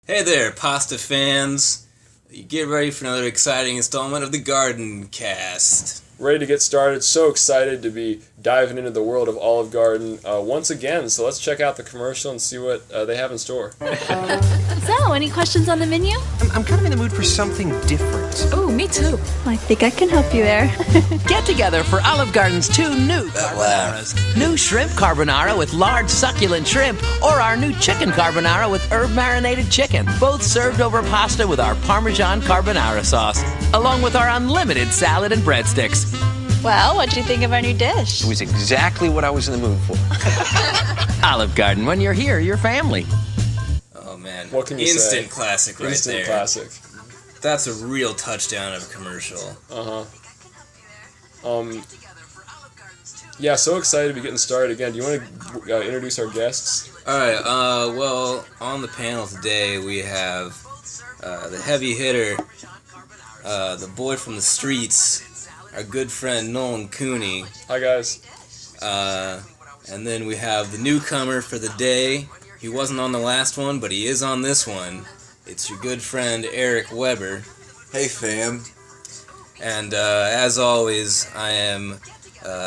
Hey there, pasta fans. Get ready for another exciting installment of the GardenCast. Ready to get started. So excited to be diving into the world of Olive Garden once again. So let's check out the commercial and see what they have in store. So, any questions on the menu? I'm kind of in the mood for something different. Oh, me too. I think I can help you there. Get together for Olive Garden's two new carbonaras. New shrimp carbonara with large succulent shrimp, or our new chicken carbonara with herb marinated chicken. Both served over pasta with our Parmesan carbonara sauce, along with our unlimited salad and breadsticks. Well, what'd you think of our new dish? It was exactly what I was in the mood for. Olive Garden, when you're here, you're family. Oh man, What can you instant say? classic right Instant there. classic. That's a real touchdown of a commercial. Yeah, so excited to be getting started again. Do you want to introduce our guests? Alright, well, on the panel today we have the heavy hitter, the boy from the streets, our good friend Nolan Cooney, Hi, guys. and then we have the newcomer for the day. He wasn't on the last one, but he is on this one. It's your good friend Eric Weber. Hey fam. And as always, I am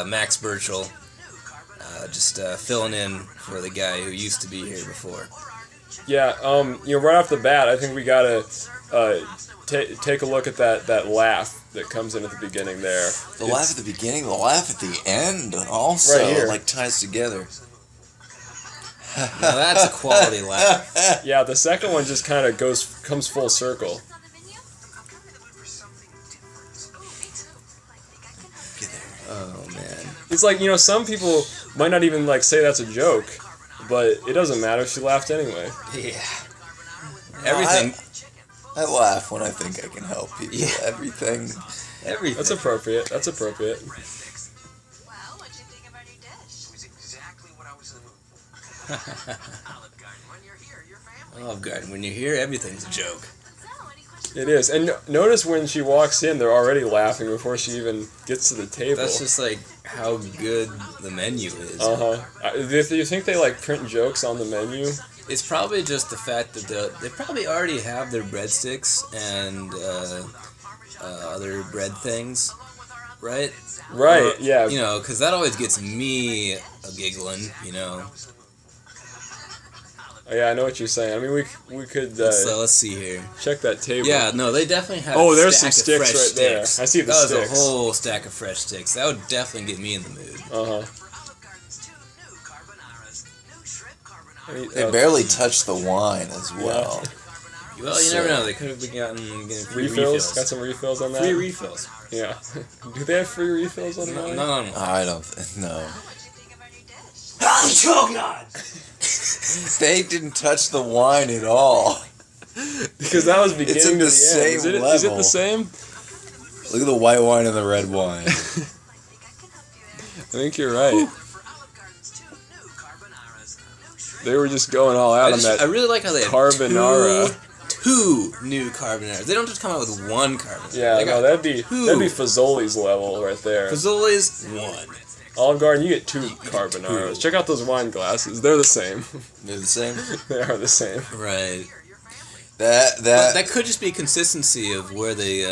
Max Burchell, just filling in for the guy who used to be here before. Yeah, right off the bat, I think we gotta take a look at that laugh that comes in at the beginning there. The laugh at the beginning, the laugh at the end also Right here. like ties together. Now that's a quality laugh. Yeah, the second one just kind of comes full circle. Oh man. It's like, some people might not even say that's a joke, but it doesn't matter. She laughed anyway. Yeah. Everything. I laugh when I think I can help people. Yeah. Everything. Everything. That's appropriate. That's appropriate. Well, what'd you think of our new dish? It was exactly what I was in the mood for. Olive Garden, when you're here, you're family. Olive Garden. When you hear everything's a joke. So, any questions? It is. And notice when she walks in, they're already laughing before she even gets to the table. That's just like how good the menu is. Do you think they print jokes on the menu? It's probably just the fact that they probably already have their breadsticks and other bread things, right? Right. Or, Yeah. Because that always gets me a giggling. Yeah, I know what you're saying. I mean, we could So let's see here. check that table. Yeah, no, they definitely have. Oh, a there's stack some of sticks fresh right there. sticks. I see the that sticks. was a whole stack of fresh sticks. That would definitely get me in the mood. Uh-huh. Olive Garden's two new carbanaras. New shrimp carbonara. They barely touch the wine as well. Well, you never know. They could have been getting free Refills? Got some refills on that? Free refills. Yeah. Do they have free refills on No, mine? no. I don't know. What'd you think of our new dish? They didn't touch the wine at all. Because that was beginning It's in to the the same end. Is it level. the same? Look at the white wine and the red wine. I think you're right. For Olive Garden's two new carbanaras. New shrimp. They were just going all out on I that. really like how they have Carbonara. two new carbonaras. They don't just come out with one carbonara. Yeah, They no, got that'd be Fazoli's level right there. Fazoli's one. Olive Garden, you get two carbonaras. Check out those wine glasses. They're the same. They're the same. They are the same. Right. That But that could just be consistency of where they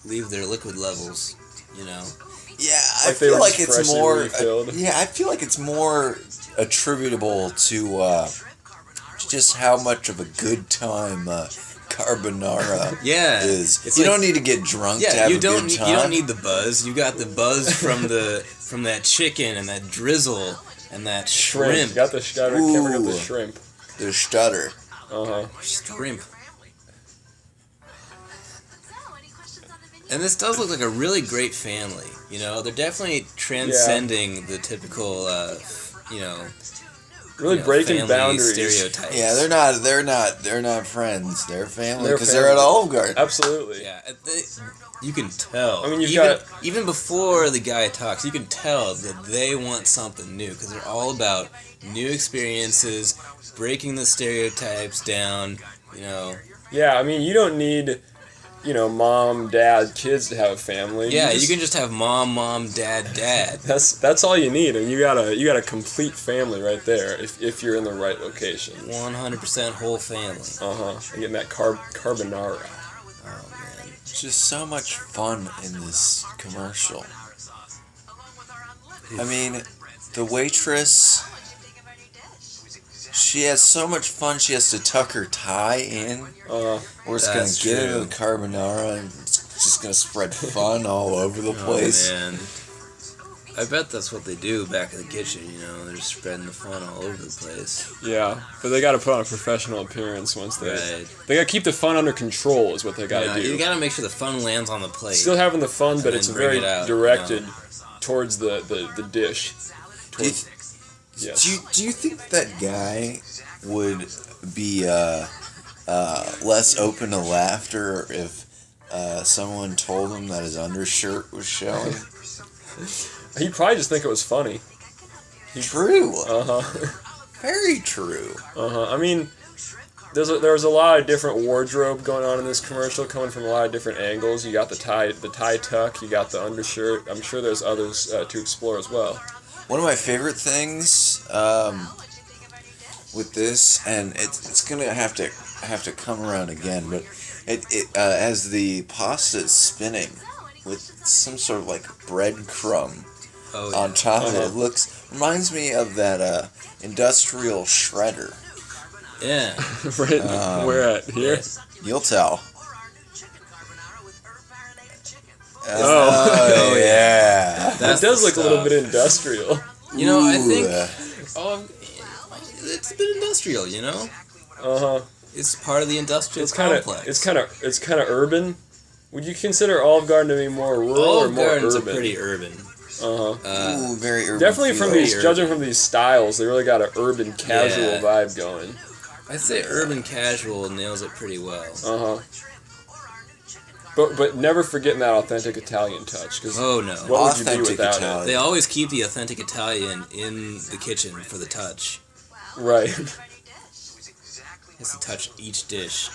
leave their liquid levels. Yeah, I Like they feel were like just it's freshly more. refilled. I feel like it's more attributable to just how much of a good time carbonara Yeah. is. It's You like- don't need to get drunk to Yeah, have you a don't good need, time. you don't need the buzz. You got the buzz from that chicken and that drizzle and that shrimp. Got the can't forget the Ooh. shrimp. the stutter. Uh-huh. Shrimp. So, any questions on the menu? And this does look like a really great family. They're definitely transcending the typical, Really breaking family boundaries. stereotypes. Yeah, they're not friends. They're family They're because they're at family. Olive Garden. Absolutely. Yeah, you can tell. I mean, even before the guy talks, you can tell that they want something new because they're all about new experiences, breaking the stereotypes down. Yeah, I mean, you don't need mom, dad, kids to have a family. Yeah, you can just have mom, dad. That's all you need, and you got a complete family right there if you're in the right location. 100% whole family. And getting that carbonara. Oh man. Just so much fun in this commercial. I mean, the waitress, she has so much fun. She has to tuck her tie in, or it's gonna That's get into true. the carbonara, and it's just gonna spread fun all over the place. Oh man. I bet that's what they do back in the kitchen, they're just spreading the fun all over the place. Yeah, but they got to put on a professional appearance once Right. They got to keep the fun under control is what they got to do. You gotta make sure the fun lands on the plate. Still having the fun, but then it's bring very it out, directed towards the dish. Do you, Yes. do you think that guy would be less open to laughter if someone told him that his undershirt was showing? He'd probably just think it was funny. True. Very true. I mean, there's a lot of different wardrobe going on in this commercial, coming from a lot of different angles. You got the tie tuck, you got the undershirt. I'm sure there's others to explore as well. One of my favorite things with this, and it's gonna have to come around again, but as the pasta is spinning with some sort of like breadcrumb on top of it, reminds me of that industrial shredder. Yeah. Right. Where at? Here? You'll tell. Oh, yeah. That does look a little bit industrial. I think it's a bit industrial, It's part of the industrial complex. It's kind of urban. Would you consider Olive Garden to be more rural or Olive more Gardens urban? are pretty urban. Ooh, very urban. Definitely feel. from these, Very judging from these styles, they really got an urban casual Yeah. vibe going. I'd say urban casual nails it pretty well. But never forgetting that authentic Italian touch. Cause Oh no. what would you be Authentic without Italian. They always keep the authentic Italian in the kitchen for the touch. it? Right. He has to touch each dish.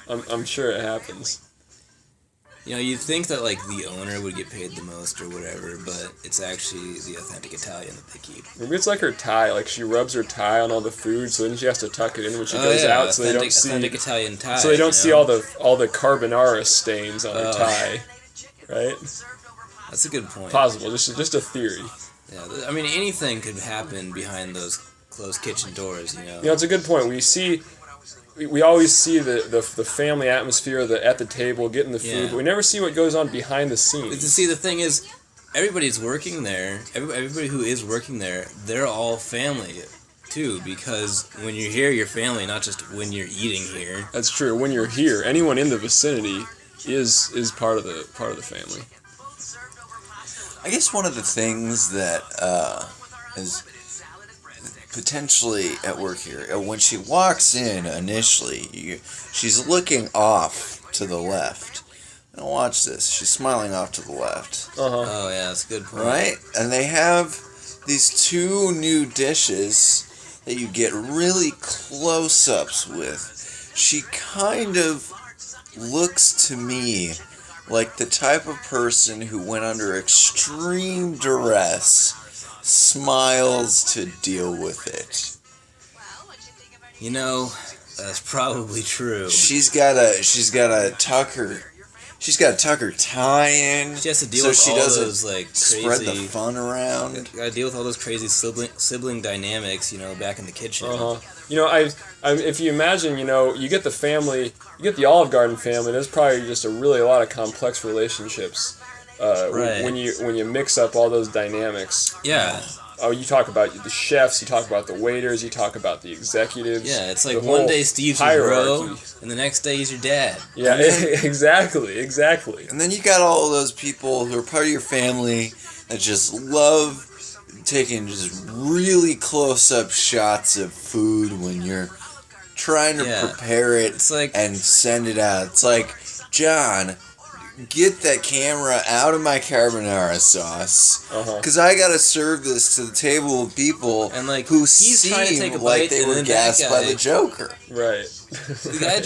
I'm sure it happens. You'd think that like the owner would get paid the most or whatever, but it's actually the authentic Italian that they keep. Maybe it's like her tie. Like she rubs her tie on all the food, so then she has to tuck it in when she goes out, so they don't see. Authentic Italian tie. So they don't see all the carbonara stains on her tie, right? That's a good point. Possible, just a theory. Yeah, I mean anything could happen behind those closed kitchen doors. It's a good point. We always see the family atmosphere at the table, getting the food, Yeah. but we never see what goes on behind the scenes. See, the thing is, everybody's working there. Everybody who is working there, they're all family, too. Because when you're here, you're family, not just when you're eating here. That's true. When you're here, anyone in the vicinity is part of the family. I guess one of the things that is potentially at work here, when she walks in initially, she's looking off to the left. Now watch this. She's smiling off to the left. Oh yeah, that's a good point. Right? And they have these two new dishes that you get really close-ups with. She kind of looks to me like the type of person who went under extreme duress, smiles to deal with it. That's probably true. She's gotta tuck her tie in. She has to deal so with she all doesn't those like spread the crazy. fun around. Gotta deal with all those crazy sibling dynamics, back in the kitchen. If you imagine, you get the family, you get the Olive Garden family. There's probably just a lot of complex relationships Right. when you mix up all those dynamics. Yeah. Oh, you talk about the chefs, you talk about the waiters, you talk about the executives. Yeah, it's like the one whole day Steve's your bro, hierarchy. and the next day he's your dad. Yeah, exactly. And then you got all of those people who are part of your family that just love taking just really close-up shots of food when you're trying to prepare it and send it out. It's like, John, get that camera out of my carbonara sauce, because I gotta serve this to the table of people And who he's trying to take a seem like bite, they and were then that gassed by guy- the Joker. Right. The guy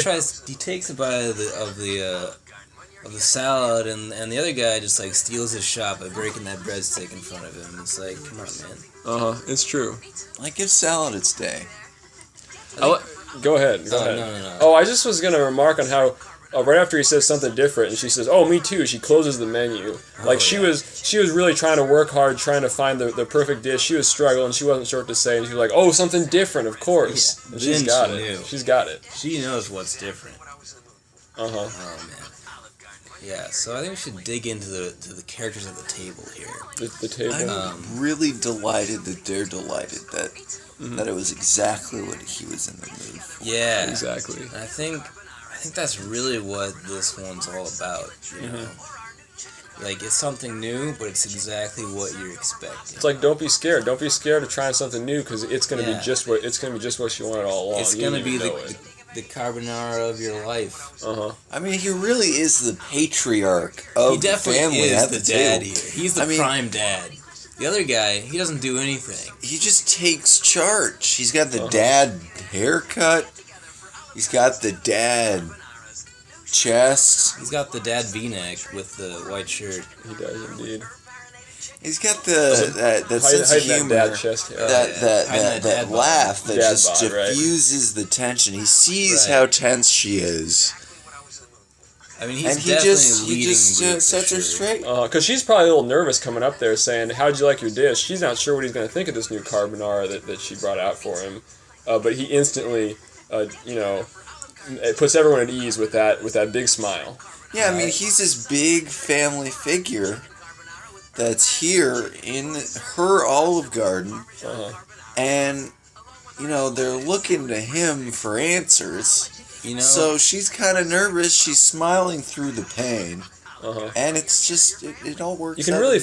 he takes a bite of the salad, and the other guy just like steals his shot by breaking that breadstick in front of him. It's like, come on, man. It's true. Like, give salad its day. Go ahead. Go ahead. No. Oh, I just was gonna remark on how right after he says something different, and she says, "Oh, me too." She closes the menu. Like she was really trying to work hard, trying to find the perfect dish. She was struggling. She wasn't sure what to say, and she was like, "Oh, something different, of course." Yeah. And she's got it. Knew. She's got it. She knows what's different. Oh man. Yeah, so I think we should dig into the characters at the table here. The table. I'm really delighted that they're delighted that it was exactly what he was in the mood for. Yeah, exactly. And I think that's really what this one's all about. You know, like it's something new, but it's exactly what you're expecting. It's like don't be scared. Don't be scared of trying something new because it's gonna be just what you wanted all along. It's gonna be the carbonara of your life. I mean, he really is the patriarch of the family. He definitely at is the the dad table. here. He's the prime dad. The other guy, he doesn't do anything. He just takes charge. He's got the dad haircut. He's got the dad chest. He's got the dad V-neck with the white shirt. He does indeed. He's got that sense of humor, that dad chest hair. that laugh that just bod, diffuses the tension. He sees how tense she is. I mean, he just sets her straight. Because she's probably a little nervous coming up there saying, "How'd you like your dish?" She's not sure what he's going to think of this new carbonara that she brought out for him. But he instantly, it puts everyone at ease with that big smile. Yeah, I mean, he's this big family figure that's here in her Olive Garden, and they're looking to him for answers. So she's kind of nervous. She's smiling through the pain, and it's just it all works. You can really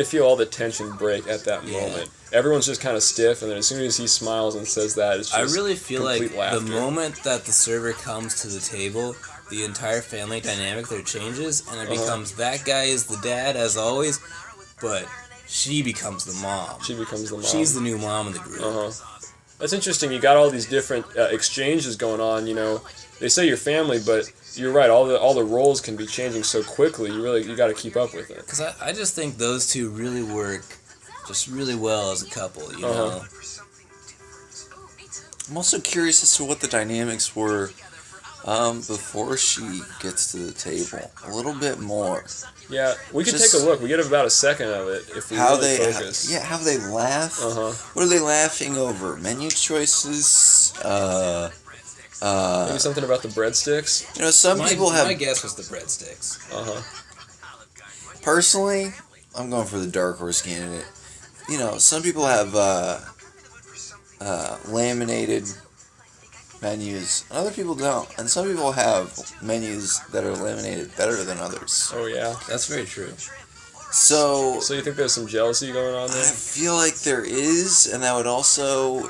feel all the tension break at that moment. Everyone's just kind of stiff, and then as soon as he smiles and says that, it's just I really feel like laughter. The moment that the server comes to the table, the entire family dynamic there changes, and it becomes that guy is the dad as always, but she becomes the mom. She's the new mom of the group. That's interesting. You got all these different exchanges going on. They say you're family, but you're right. All the roles can be changing so quickly. You got to keep up with it. Because I just think those two really work just really well as a couple. You know. I'm also curious as to what the dynamics were before she gets to the table. A little bit more. Yeah, we could take a look. We get about a second of it if we really focus. How they laugh. What are they laughing over? Menu choices. Maybe something about the breadsticks. Some people have. My guess was the breadsticks. Personally, I'm going for the dark horse candidate. Some people have laminated menus, and other people don't. And some people have menus that are laminated better than others. Oh yeah, that's very true. So you think there's some jealousy going on there? I feel like there is, and that would also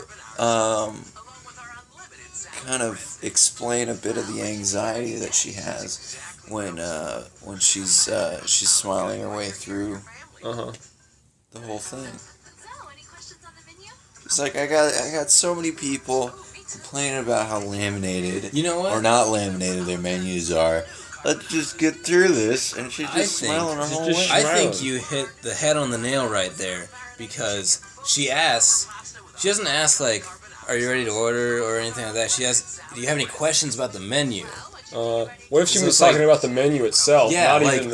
kind of explain a bit of the anxiety that she has when she's smiling her way through the whole thing. It's like I got so many people complaining about how laminated or not laminated their menus are. Let's just get through this, and she's just smiling her whole way. I think you hit the head on the nail right there, because she doesn't ask like, "Are you ready to order?" or anything like that. She asks, "Do you have any questions about the menu?" What if she was talking about the menu itself? Yeah, not even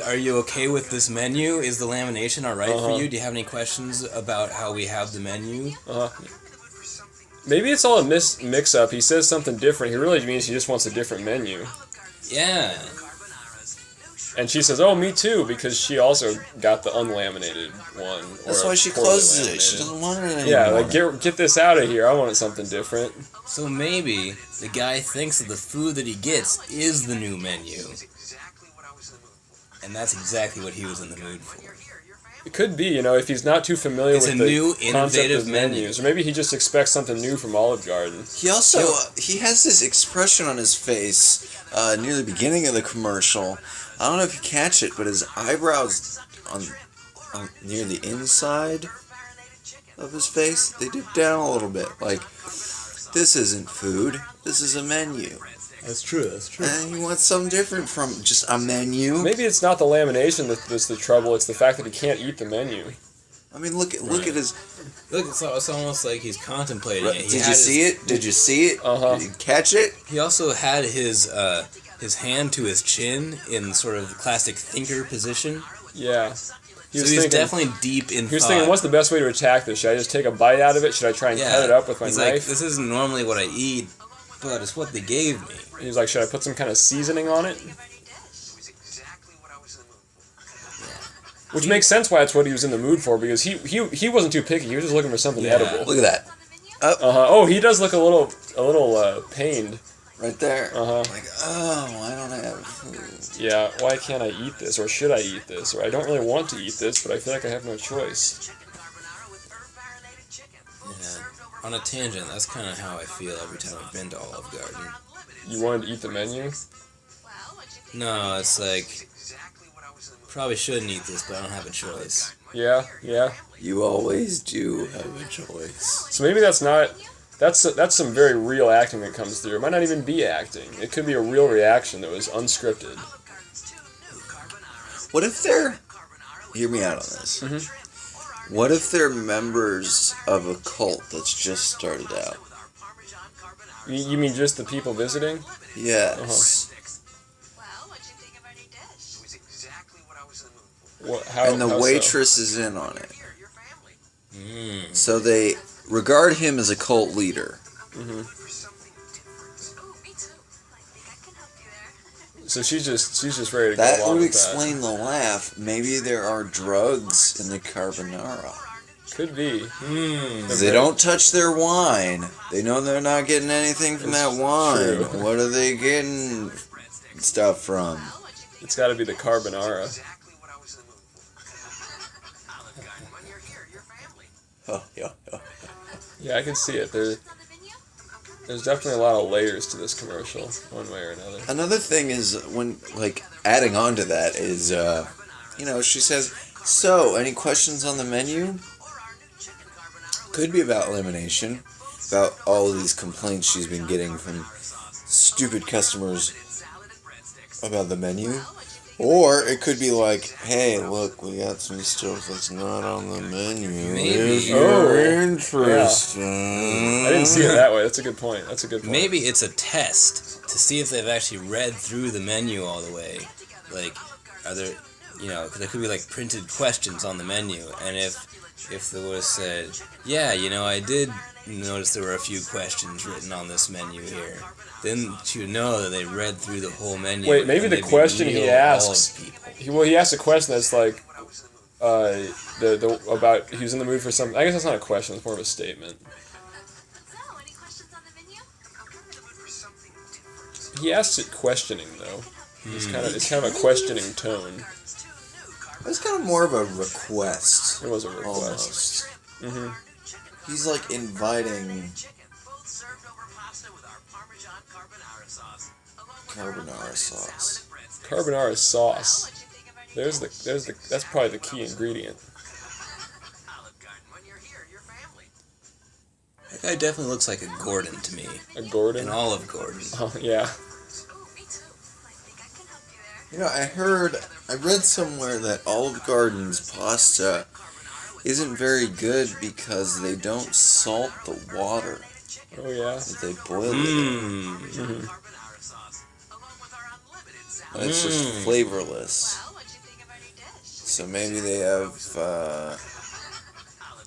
are you okay with this menu? Is the lamination all right for you? Do you have any questions about how we have the menu? Maybe it's all a mix-up. He says something different. He really means he just wants a different menu. Yeah. And she says, "Oh, me too," because she also got the unlaminated one. That's why she closes it. She doesn't want it anymore. Yeah, like get this out of here. I want something different. So maybe the guy thinks that the food that he gets is the new menu. And that's exactly what he was in the mood for. It could be, if he's not too familiar with the new, concept of menus. Or maybe he just expects something new from Olive Garden. He also, he has this expression on his face near the beginning of the commercial. I don't know if you catch it, but his eyebrows on near the inside of his face, they dip down a little bit. Like, this isn't food. This is a menu. That's true. That's true. And you want something different from just a menu. Maybe it's not the lamination that's the trouble. It's the fact that he can't eat the menu. I mean, look at his. Look, it's almost like he's contemplating it. Did you see it? Did you see it? Uh-huh. Did you catch it? He also had his hand to his chin in sort of the classic thinker position. Yeah. He was definitely deep in thought. He was thinking, what's the best way to attack this? Should I just take a bite out of it? Should I try and cut it up with my knife? Like, this isn't normally what I eat, but it's what they gave me. He's like, should I put some kind of seasoning on it? Which makes sense why that's what he was in the mood for, because he wasn't too picky. He was just looking for something edible. Look at that. Oh, he does look a little pained. Right there. Like, I don't have food. Yeah, why can't I eat this? Or should I eat this? Or I don't really want to eat this, but I feel like I have no choice. Yeah. On a tangent, that's kind of how I feel every time I've been to Olive Garden. You wanted to eat the menu? No, it's like, probably shouldn't eat this, but I don't have a choice. Yeah. You always do have a choice. So maybe that's some very real acting that comes through. It might not even be acting. It could be a real reaction that was unscripted. What if they're... Hear me out on this. Mm-hmm. What if they're members of a cult that's just started out? You mean just the people visiting? Yes. And the waitress is in on it. So they regard him as a cult leader. Mm-hmm. So she's just ready to go along with that. That would explain the laugh. Maybe there are drugs in the carbonara. Could be. They don't touch their wine. They know they're not getting anything from that wine. True. What are they getting stuff from? It's got to be the carbonara. Yeah, I can see it. There's definitely a lot of layers to this commercial, one way or another. Another thing is, when, like, adding on to that is, she says, so, any questions on the menu? Could be about elimination, about all of these complaints she's been getting from stupid customers about the menu. Or it could be like, hey, look, we got some stuff that's not on the menu. Maybe. If you're interested. Yeah. I didn't see it that way. That's a good point. Maybe it's a test to see if they've actually read through the menu all the way. Like, are there, because there could be like printed questions on the menu, and if they would have said, yeah, I did notice there were a few questions written on this menu here, then you know that they read through the whole menu. Wait, maybe the question he asks, he asks a question that's like, about he was in the mood for something. I guess that's not a question; it's more of a statement. He asks it questioning though. It's kind of a questioning tone. It's kind of more of a request. It was a request. Almost. Mm-hmm. He's like inviting carbonara sauce. Carbonara sauce. That's probably the key ingredient. That guy definitely looks like a Gordon to me. A Gordon? An Olive Gordon. Oh, yeah. I read somewhere that Olive Garden's pasta isn't very good because they don't salt the water. Oh, yeah? They boil it. Mm-hmm. And it's just flavorless. So maybe they have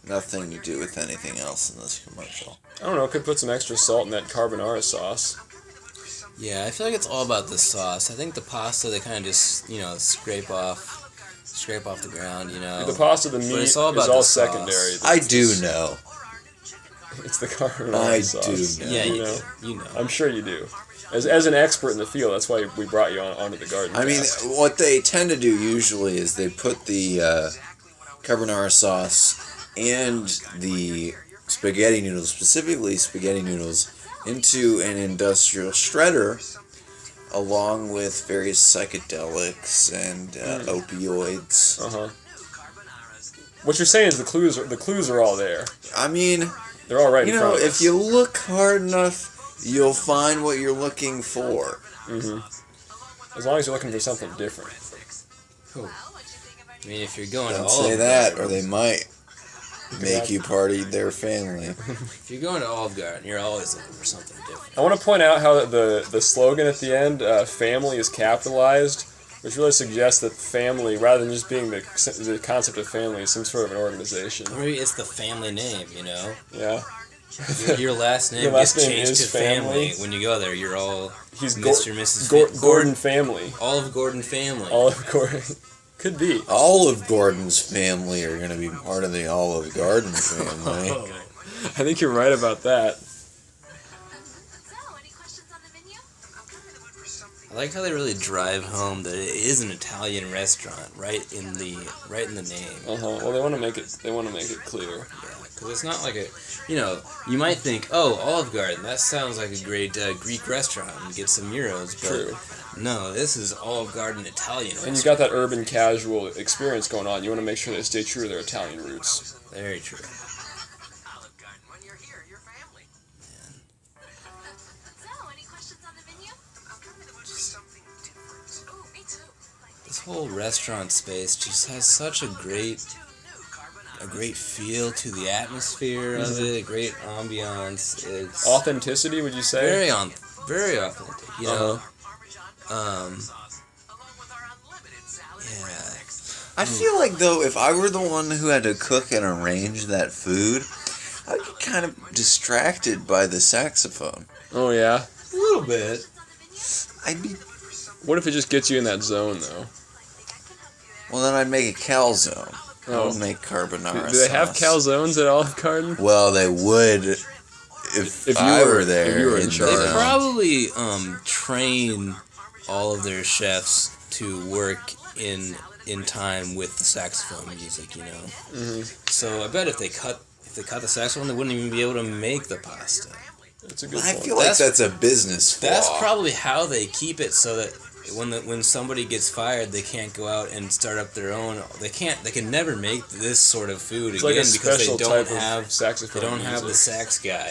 nothing to do with anything else in this commercial. I don't know, could put some extra salt in that carbonara sauce. Yeah, I feel like it's all about the sauce. I think the pasta, they kind of just, scrape off the ground, The pasta, the meat is all secondary. I do know. It's the carbonara sauce. I do know. Yeah, you know. I'm sure you do. As an expert in the field, that's why we brought you onto the GardenCast. I mean, what they tend to do usually is they put the carbonara sauce and the spaghetti noodles, specifically spaghetti noodles, into an industrial shredder, along with various psychedelics and opioids. What you're saying is the clues are all there. I mean, They're all right in front of us. If you look hard enough, you'll find what you're looking for. As long as you're looking for something different. Cool. I mean, if you're going Don't to say Olive that, Garden, or they might make you party their family. if you're going to Olive Garden, you're always looking for something different. I want to point out how the slogan at the end, family, is capitalized, which really suggests that family, rather than just being the concept of family, is some sort of an organization. Maybe it's the family name, you know? Yeah. Your last name gets changed to family. When you go there, you're all Mr. and Mrs. Gordon family. Olive Gordon family. Olive Gordon. Could be. Olive Gordon's family are going to be part of the Olive Garden family. I think you're right about that. I like how they really drive home that it is an Italian restaurant, right in the name. Well, they want to make it clear. Yeah, because it's not like you might think, oh, Olive Garden, that sounds like a great Greek restaurant and get some euros, but True. No, this is Olive Garden Italian restaurant. And you got that urban casual experience going on. You want to make sure they stay true to their Italian roots. Very true. Olive Garden, when you're here, you're family. So, any questions on the menu? I'm kind of something different. Ooh, me too. This whole restaurant space just has such a great feel to the atmosphere of it, a great ambiance. It's Authenticity, would you say? very authentic, you know. Yeah. I feel like, though, if I were the one who had to cook and arrange that food, I'd get kind of distracted by the saxophone. Oh, yeah? A little bit. I'd be... What if it just gets you in that zone, though? Well, then I'd make a calzone. I Oh. would make carbonara Do they have sauce. calzones at Olive Garden? Well, they would if I were there. if you were in charge. They probably train all of their chefs to work in time with the saxophone music, you know. So I bet if they cut the saxophone, they wouldn't even be able to make the pasta. That's a good I point. feel like that's a business flaw. That's probably how they keep it so that when somebody gets fired, they can't go out and start up their own. They can never make this sort of food It's again like a because special they don't type of have saxophone They don't have the music. sax guy.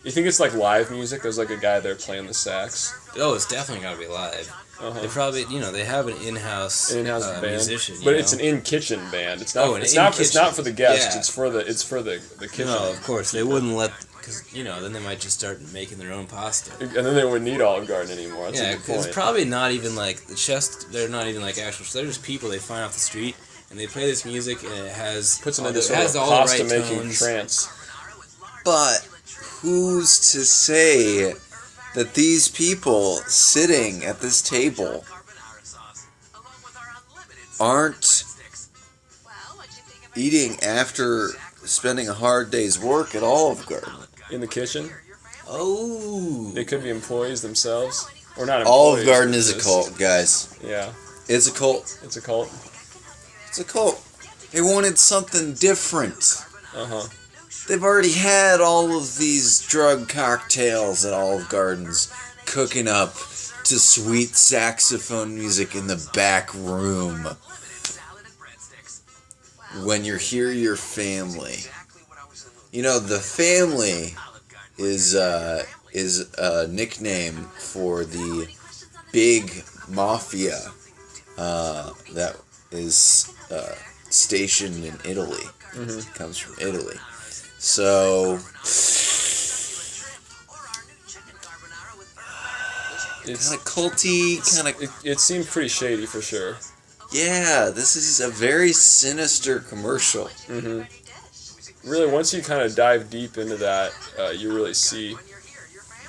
You think it's like live music? There's like a guy there playing the sax. Oh, it's definitely gotta be live. They probably, they have an in-house band, musician, but it's an in-kitchen band. It's not. Oh, an it's not in-kitchen. for the guests. Yeah. It's for the kitchen. No, of course they wouldn't let, because then they might just start making their own pasta. And then they wouldn't need Olive Garden anymore. That's Yeah, a good point. it's probably not even like the chefs. They're not even like actual. They're just people they find off the street, and they play this music, and it has Puts them all into the, sort it of has all the right pasta-making tones. trance. But who's to say that these people sitting at this table aren't eating after spending a hard day's work at Olive Garden? In the kitchen, Oh, they could be employees themselves, or not. Olive employees, Garden but is a just- cult, guys. Yeah, It's a cult. it's a cult. It's a cult. They wanted something different. They've already had all of these drug cocktails at Olive Gardens, cooking up to sweet saxophone music in the back room. When you're here, your family. The family is a nickname for the big mafia that is stationed in Italy. It comes from Italy. So It's kind of culty, kind of... it seemed pretty shady for sure. Yeah, this is a very sinister commercial. Really, once you kind of dive deep into that, you really see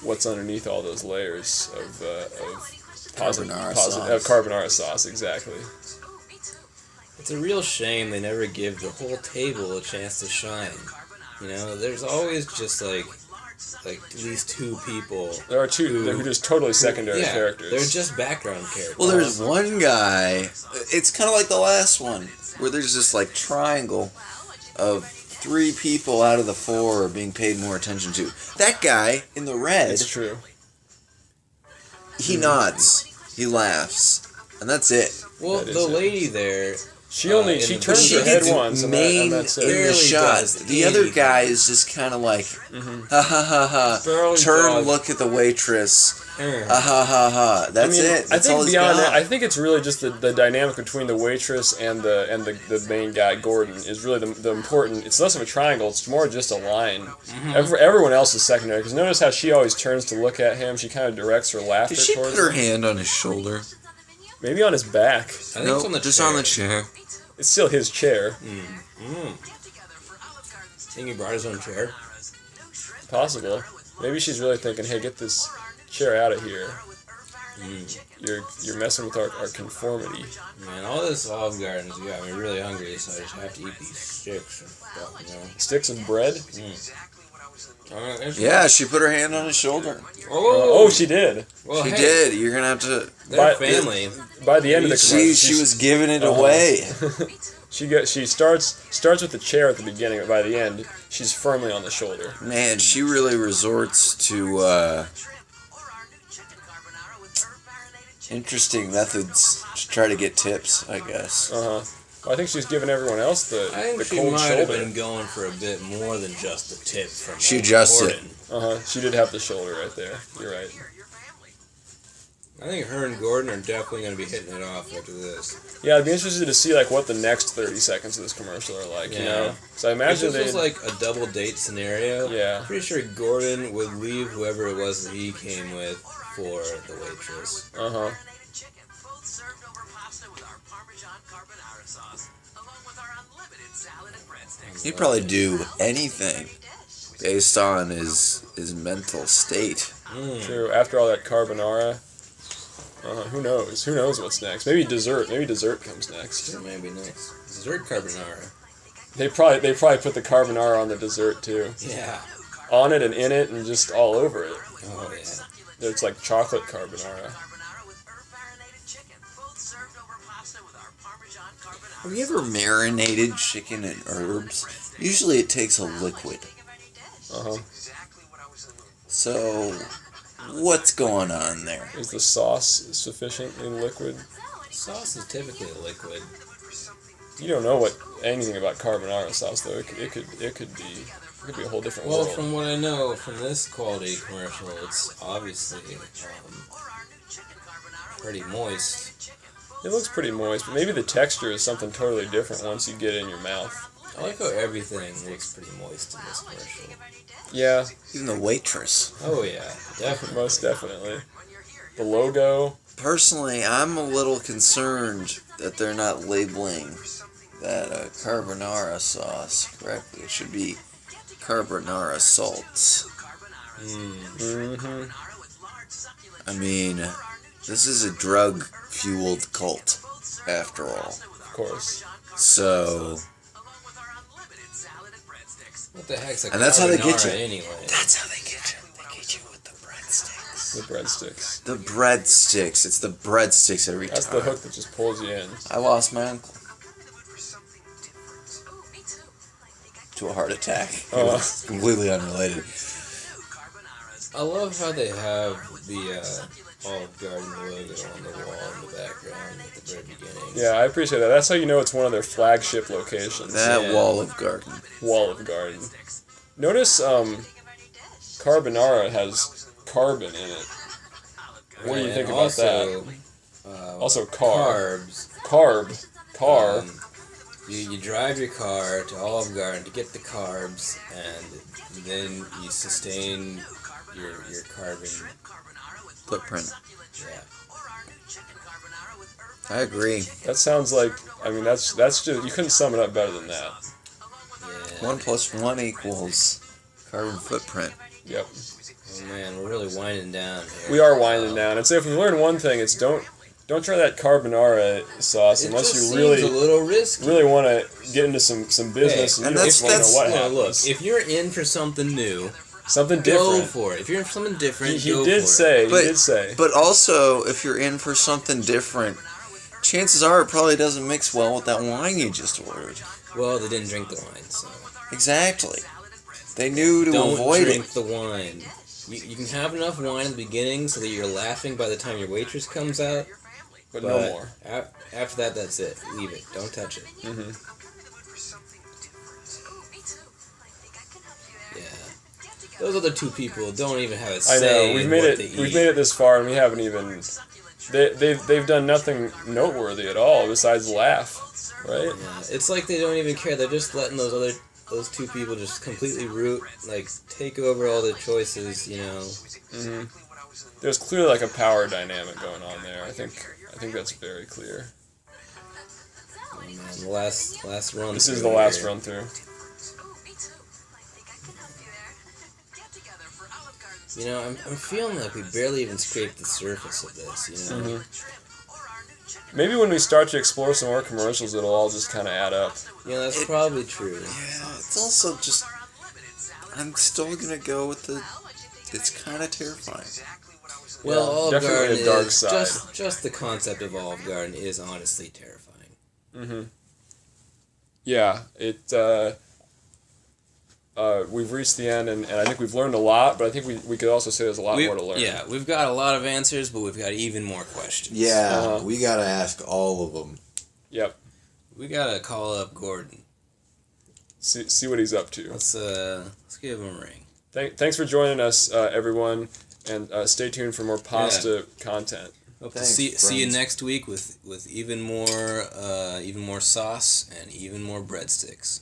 what's underneath all those layers of carbonara sauce. Exactly. it's a real shame they never give the whole table a chance to shine. There's always just like these two people. There are two who are just totally secondary characters. They're just background characters. Well, there's one guy, it's kind of like the last one, where there's this triangle of 3 people out of the 4 are being paid more attention to. That guy in the red, It's true. he nods, he laughs, and that's it. Well, That is the it. lady there, She turns her head once, and that's it. In the shot. The other guy is just kind of like, ha ha ha ha. Turn, look at the waitress. Ha ha ha ha. That's it. That's all beyond that. I think it's really just the dynamic between the waitress and the main guy, Gordon, is really the important. It's less of a triangle. It's more just a line. Mm-hmm. Everyone else is secondary. Because notice how she always turns to look at him. She kind of directs her laughter towards him. Did she put her hand on his shoulder? Maybe on his back. I think it's on the just chair. on the chair. It's still his chair. I think he brought his own chair. Possible. Maybe she's really thinking, hey, get this chair out of here. You're messing with our conformity. Man, all this Olive Garden's got me really hungry, so I just have to eat these sticks and stuff, you know. Sticks of bread? Yeah, she put her hand on his shoulder. Oh, she did. Well, she did. You're gonna have to. Their family. By the end of the commercial, she was giving it away. She starts with the chair at the beginning, but by the end, she's firmly on the shoulder. Man, she really resorts to interesting methods to try to get tips, I guess. Well, I think she's giving everyone else the cold shoulder. She might have been going for a bit more than just the tip from She adjusted. She did have the shoulder right there. You're right. I think her and Gordon are definitely going to be hitting it off after this. Yeah, I'd be interested to see like what the next 30 seconds of this commercial are like. Yeah. You know, so I imagine if this was like a double date scenario. Yeah. I'm pretty sure Gordon would leave whoever it was that he came with for the waitress. He'd probably do anything based on his mental state. True. After all that carbonara, who knows? Who knows what's next? Maybe dessert. Maybe dessert comes next. That may be next. Dessert carbonara. They probably put the carbonara on the dessert too. Yeah. On it and in it and just all over it. Oh yeah. It's like chocolate carbonara. Have you ever marinated chicken in herbs? Usually it takes a liquid. So, what's going on there? Is the sauce sufficiently liquid? Sauce is typically a liquid. You don't know anything about carbonara sauce though. It could be a whole different world. Well, from what I know from this quality commercial, it's obviously pretty moist. It looks pretty moist, but maybe the texture is something totally different once you get it in your mouth. I like how everything looks pretty moist in this commercial. Yeah. Even the waitress. Oh yeah, definitely. Most definitely. The logo. Personally, I'm a little concerned that they're not labeling that carbonara sauce correctly. It should be carbonara salts. I mean, this is a drug-fueled cult, after all. Of course. So... What the heck's a and that's how they get you. Anyway? That's how they get you. They get you with the breadsticks. The breadsticks. The breadsticks. It's the breadsticks every time. That's the hook that just pulls you in. I lost my uncle to a heart attack. It was completely unrelated. I love how they have the Olive Garden logo on the wall in the background at the very beginning. Yeah, I appreciate that. That's how you know it's one of their flagship locations. That Wall of Garden. Wall of Garden. Notice carbonara has carbon in it. What do you think about that? Also carbs. Carb. You drive your car to Olive Garden to get the carbs, and then you sustain your carbon footprint. Yeah. I agree. That sounds like, I mean, that's just, you couldn't sum it up better than that. Yeah. 1 + 1 = carbon footprint. Yep. Oh man, we're really winding down here. We are winding down. And so if we learn one thing, it's don't try that carbonara sauce unless you really a little risky. Really want to get into some business and you don't want to know what happens. Look, if you're in for something new, something different, go for it. If you're in for something different, he did say. But also, if you're in for something different, chances are it probably doesn't mix well with that wine you just ordered. Well, they didn't drink the wine, so. Exactly. They knew to avoid it. Don't drink the wine. You can have enough wine at the beginning so that you're laughing by the time your waitress comes out, but no more. After that, that's it. Leave it. Don't touch it. Mm-hmm. Yeah. Those other two people don't even have a I say. know. We've made it this far, and we haven't even. They've done nothing noteworthy at all besides laugh, right? Yeah. It's like they don't even care. They're just letting those two people just completely take over all the choices. You know. Mm-hmm. There's clearly like a power dynamic going on there. I think that's very clear. Oh man, the last run. This is the last run through. You know, I'm feeling like we barely even scraped the surface of this, you know? Mm-hmm. Maybe when we start to explore some more commercials, it'll all just kind of add up. Yeah, that's probably true. Yeah, it's also just... I'm still going to go with it's kind of terrifying. Well, Olive Garden a dark is... side. Just the concept of Olive Garden is honestly terrifying. Mm-hmm. Yeah, we've reached the end, and I think we've learned a lot, but I think we could also say there's a lot more to learn. Yeah, we've got a lot of answers, but we've got even more questions. Yeah, we got to ask all of them. Yep. We got to call up Gordon. See what he's up to. Let's give him a ring. Thanks for joining us, everyone, and stay tuned for more pasta content. Hope to see you next week with even more sauce and even more breadsticks.